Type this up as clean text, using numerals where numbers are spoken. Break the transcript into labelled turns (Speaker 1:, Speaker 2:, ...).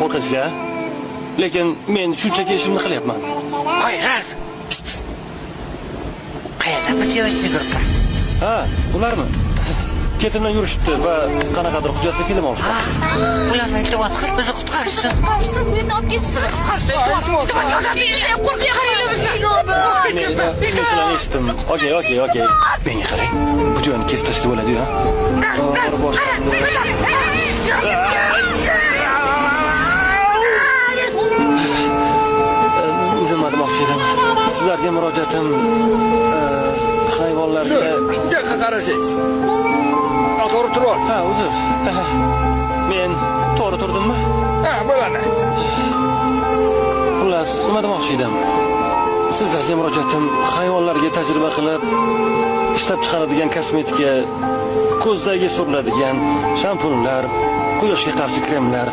Speaker 1: qo'rqinchli, lekin men shunchaki ishimni qilyapman.
Speaker 2: Qo'ylar. Qayerda bichib yuribdi?
Speaker 1: Ha, ularmi? Ketimdan yurishibdi va qanaqadir hujjatli film olishdi.
Speaker 2: Ularni iltimos qil, bizni qutqarsin.
Speaker 3: Meni olib ketsin.
Speaker 1: Men eshitdim. Okey. Menga qarang. Bu joyni kesib tashlab bo'ladi-ku. Nima demoqchi edim? Sizlarga murojaatim hayvonlarga
Speaker 4: Shunga qarasangiz. To'g'ri turib.
Speaker 1: Ha, uzr. Men to'g'ri turdimmi?
Speaker 4: Ha, bo'ladi.
Speaker 1: Xullas, nima demoqchi edim? Sizlarga murojaatim hayvonlarga tajriba qilib ishlab chiqaradigan kosmetika, ko'zdagi suriladigan shampunlar, quyoshga qarshi kremlar